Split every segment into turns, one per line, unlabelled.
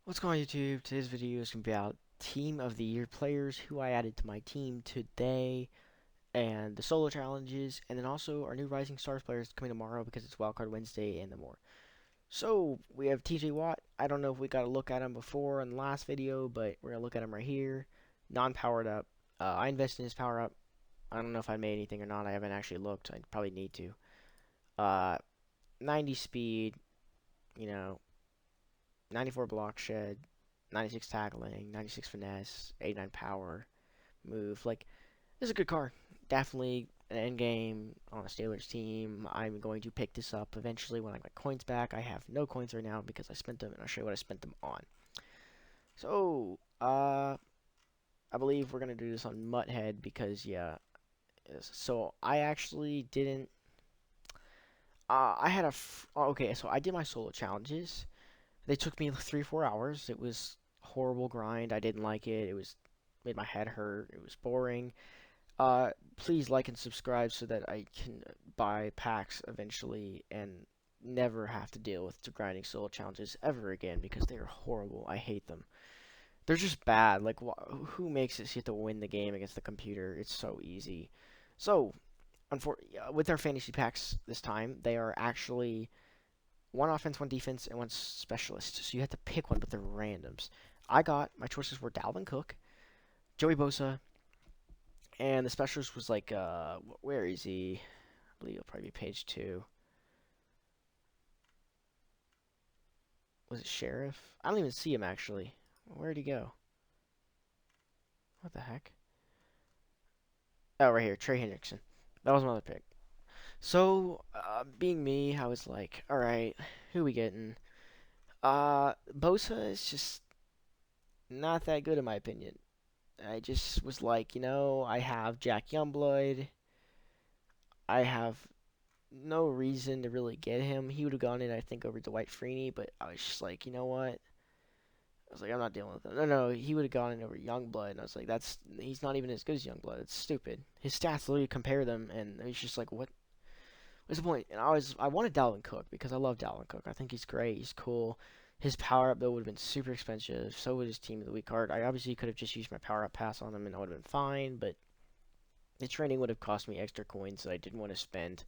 What's going on YouTube? Today's video is going to be about Team of the Year players who I added to my team today and the solo challenges and then also our new Rising Stars players coming tomorrow because it's Wildcard Wednesday and the more. So we have TJ Watt. I don't know if we got a look at him before in the last video, but we're going to look at him right here. Non-powered up. I invested in his power up. I don't know if I made anything or not. I haven't actually looked. I probably need to. Uh, 90 speed, you know, 94 block shed, 96 tackling, 96 finesse, 89 power, move. Like, this is a good card. Definitely an end game on a Steelers team. I'm going to pick this up eventually when I get my coins back. I have no coins right now because I spent them, and I'll show you what I spent them on. So, I believe we're going to do this on Mutthead because, yeah. So, I actually didn't. I had a. Okay, so I did my solo challenges. They took me 3 or 4 hours. It was horrible grind. I didn't like it. It was made my head hurt. It was boring. Please like and subscribe so that I can buy packs eventually and never have to deal with the grinding solo challenges ever again because they are horrible. I hate them. They're just bad. Like, who makes it so you have to win the game against the computer? It's so easy. So, with our fantasy packs this time, they are actually one offense, one defense, and one specialist. So you have to pick one, but they're randoms. My choices were Dalvin Cook, Joey Bosa, and the specialist was like, where is he? I believe it'll probably be page 2. Was it Sheriff? I don't even see him actually. Where'd he go? What the heck? Oh, right here, Trey Hendrickson. That was my other pick. So, being me, I was like, all right, who we getting? Bosa is just not that good in my opinion. I just was like, I have Jack Youngblood. I have no reason to really get him. He would have gone in, I think, over Dwight Freeney, but I was just like, you know what? I was like, I'm not dealing with him. No, he would have gone in over Youngblood, and I was like, he's not even as good as Youngblood. It's stupid. His stats literally compare them, and it's just like, what's the point? And I wanted Dalvin Cook because I love Dalvin Cook. I think he's great. He's cool. His power up though would have been super expensive. So would his team of the week card. I obviously could have just used my power up pass on him, and I would have been fine, but the training would have cost me extra coins that I didn't want to spend.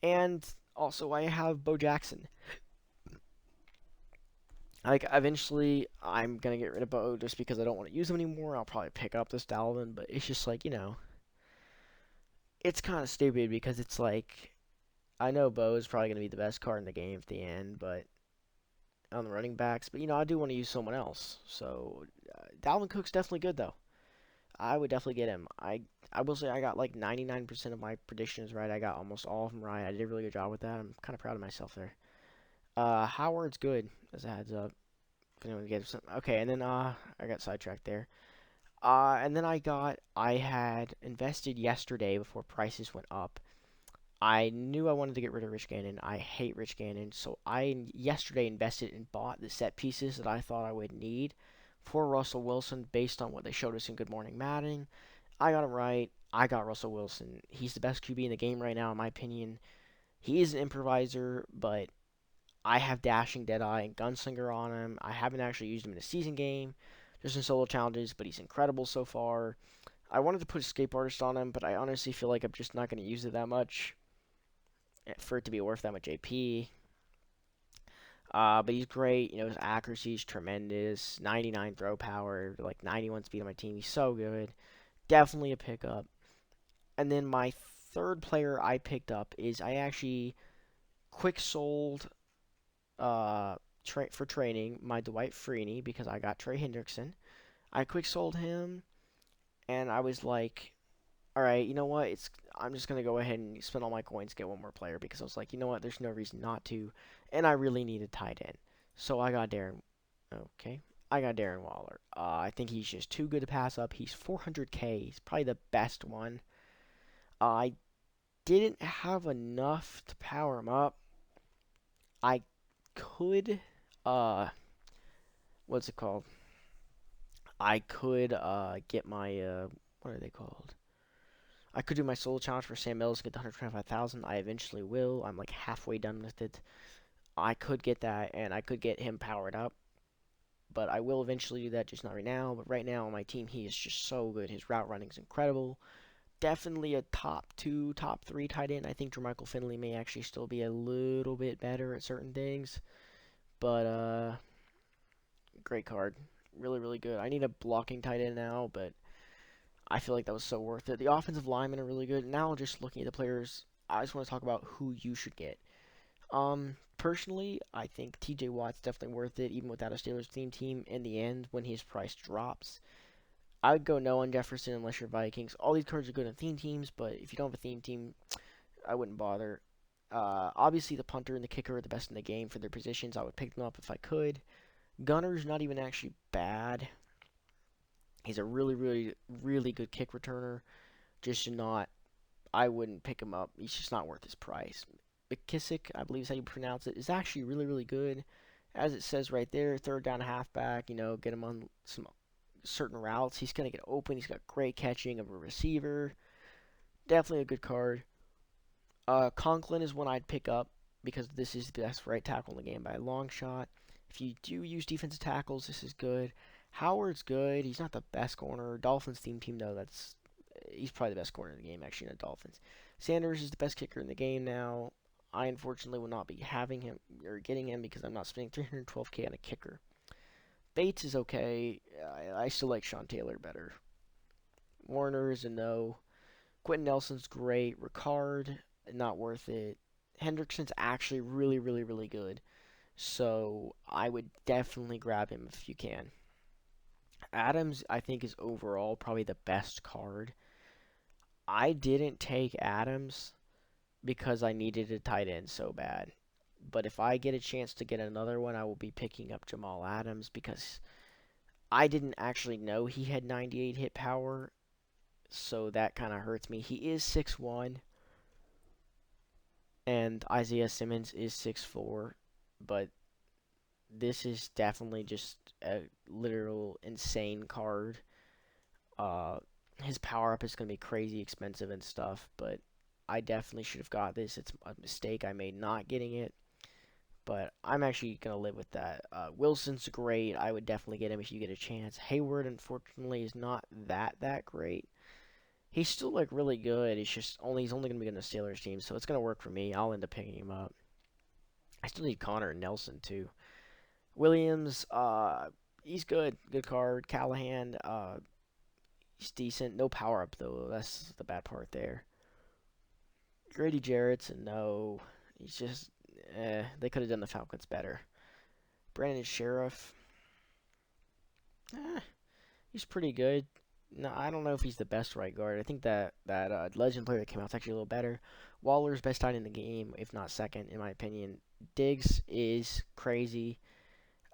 And also, I have Bo Jackson. Like, eventually, I'm going to get rid of Bo just because I don't want to use him anymore. I'll probably pick up this Dalvin, but it's just like, it's kind of stupid because it's like, I know Bo is probably going to be the best card in the game at the end, but on the running backs, but I do want to use someone else. So, Dalvin Cook's definitely good, though. I would definitely get him. I will say I got like 99% of my predictions right. I got almost all of them right. I did a really good job with that. I'm kind of proud of myself there. Howard's good, as a heads up. If anyone gets some. Okay, and then I got sidetracked there. And then I had invested yesterday before prices went up. I knew I wanted to get rid of Rich Gannon. I hate Rich Gannon, so I yesterday invested and bought the set pieces that I thought I would need for Russell Wilson based on what they showed us in Good Morning Madden. I got him right. I got Russell Wilson. He's the best QB in the game right now, in my opinion. He is an improviser, but I have Dashing Deadeye and Gunslinger on him. I haven't actually used him in a season game, just in solo challenges, but he's incredible so far. I wanted to put Escape Artist on him, but I honestly feel like I'm just not going to use it that much for it to be worth that much AP. But he's great. His accuracy is tremendous. 99 throw power, like 91 speed on my team. He's so good. Definitely a pickup. And then my third player I picked up is I actually quick sold for training my Dwight Freeney because I got Trey Hendrickson. I quick sold him, and I was like, all right, you know what? I'm just gonna go ahead and spend all my coins to get one more player because I was like, you know what? There's no reason not to, and I really need a tight end. So I got Darren. Okay, I got Darren Waller. I think he's just too good to pass up. He's 400K. He's probably the best one. I didn't have enough to power him up. I could, uh, what's it called? I could, get my, what are they called? I could do my solo challenge for Sam Mills, get the 125,000. I eventually will. I'm like halfway done with it. I could get that, and I could get him powered up. but I will eventually do that, just not right now. But right now on my team, he is just so good. His route running is incredible. Definitely a top 2, top 3 tight end. I think Jermichael Finley may actually still be a little bit better at certain things, but great card. Really, really good. I need a blocking tight end now, but I feel like that was so worth it. The offensive linemen are really good. Now, just looking at the players, I just want to talk about who you should get. Personally, I think TJ Watt's definitely worth it, even without a Steelers theme team. In the end, when his price drops, I would go no on Jefferson unless you're Vikings. All these cards are good on theme teams, but if you don't have a theme team, I wouldn't bother. Obviously, the punter and the kicker are the best in the game for their positions. I would pick them up if I could. Gunner's not even actually bad. He's a really, really, really good kick returner. Just not. I wouldn't pick him up. He's just not worth his price. McKissick, I believe is how you pronounce it, is actually really, really good. As it says right there, third down halfback, get him on some certain routes. He's going to get open. He's got great catching of a receiver. Definitely a good card. Conklin is one I'd pick up because this is the best right tackle in the game by a long shot. If you do use defensive tackles, this is good. Howard's good. He's not the best corner. Dolphins theme team, though, he's probably the best corner in the game, actually, in the Dolphins. Sanders is the best kicker in the game now. I unfortunately will not be having him or getting him because I'm not spending 312K on a kicker. Bates is okay. I still like Sean Taylor better. Warner is a no. Quentin Nelson's great. Ricard, not worth it. Hendrickson's actually really, really, really good. So I would definitely grab him if you can. Adams, I think, is overall probably the best card. I didn't take Adams because I needed a tight end so bad. But if I get a chance to get another one, I will be picking up Jamal Adams because I didn't actually know he had 98 hit power, so that kind of hurts me. He is 6'1", and Isaiah Simmons is 6'4", but this is definitely just a literal insane card. His power up is going to be crazy expensive and stuff, but I definitely should have got this. It's a mistake I made not getting it, but I'm actually going to live with that. Wilson's great. I would definitely get him if you get a chance. Hayward, unfortunately, is not that great. He's still, really good. He's only going to be in the Steelers team, so it's going to work for me. I'll end up picking him up. I still need Connor and Nelson, too. Williams, he's good. Good card. Callahan, he's decent. No power up, though. That's the bad part there. Grady Jarrett's a no. He's just, they could have done the Falcons better. Brandon Sheriff, he's pretty good. No, I don't know if he's the best right guard. I think that legend player that came out is actually a little better. Waller's best tight in the game, if not second, in my opinion. Diggs is crazy.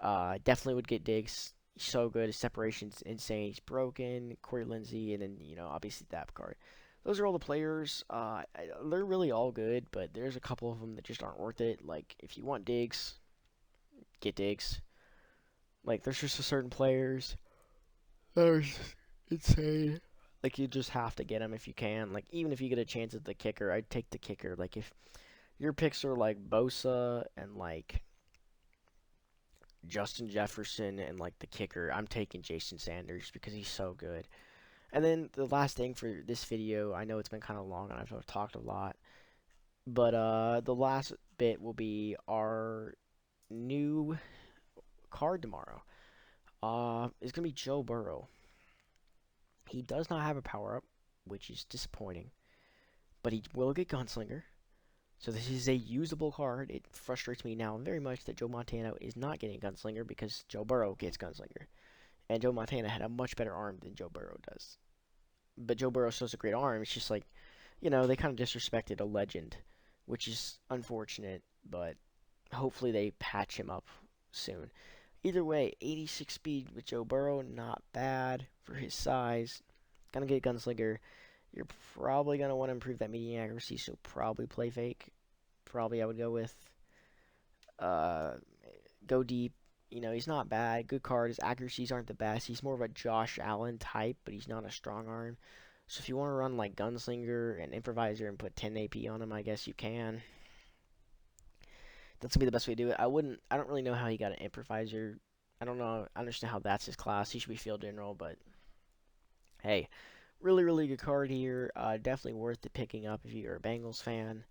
Definitely would get Diggs. He's so good. His separation's insane. He's broken. Corey Lindsey, and then obviously that card. Those are all the players. They're really all good, but there's a couple of them that just aren't worth it. Like if you want Diggs, get Diggs. Like there's just certain players that are insane. Like you just have to get them if you can. Like even if you get a chance at the kicker, I'd take the kicker. Like if your picks are like Bosa and like Justin Jefferson and like the kicker, I'm taking Jason Sanders because he's so good. And then the last thing for this video, I know it's been kind of long and I've talked a lot, but the last bit will be our new card tomorrow. It's gonna be Joe Burrow. He does not have a power up, which is disappointing, but he will get Gunslinger. So this is a usable card. It frustrates me now very much that Joe Montana is not getting Gunslinger because Joe Burrow gets Gunslinger. And Joe Montana had a much better arm than Joe Burrow does. But Joe Burrow still has a great arm. It's just like, they kind of disrespected a legend, which is unfortunate, but hopefully they patch him up soon. Either way, 86 speed with Joe Burrow, not bad for his size. Gonna get Gunslinger. You're probably going to want to improve that median accuracy, so probably play fake. Probably I would go with go deep. He's not bad. Good card. His accuracies aren't the best. He's more of a Josh Allen type, but he's not a strong arm. So if you want to run like Gunslinger and Improviser and put 10 AP on him, I guess you can. That's going to be the best way to do it. I don't really know how he got an Improviser. I don't know. I understand how that's his class. He should be field general, but hey, really, really good card here. Definitely worth it picking up if you're a Bengals fan.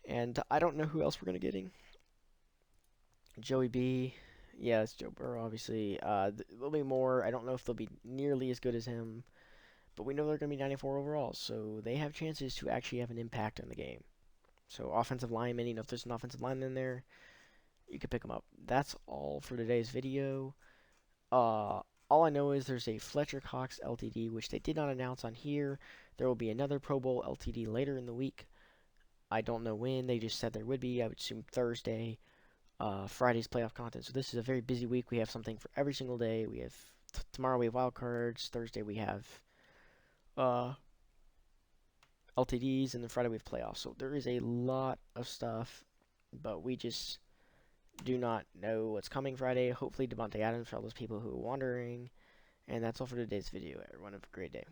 And I don't know who else we're gonna getting. Joey B. Yeah, it's Joe Burrow, obviously. There'll be more. I don't know if they'll be nearly as good as him, but we know they're going to be 94 overall, so they have chances to actually have an impact on the game. So offensive lineman, if there's an offensive lineman in there, you can pick them up. That's all for today's video. All I know is there's a Fletcher Cox LTD, which they did not announce on here. There will be another Pro Bowl LTD later in the week. I don't know when. They just said there would be. I would assume Thursday. Friday's playoff content. So this is a very busy week. We have something for every single day. We have tomorrow we have wild cards. Thursday we have uh, LTDs, and then Friday we have playoffs. So there is a lot of stuff, but we just do not know what's coming Friday. Hopefully Devontae Adams for all those people who are wondering. And that's all for today's video. Everyone have a great day.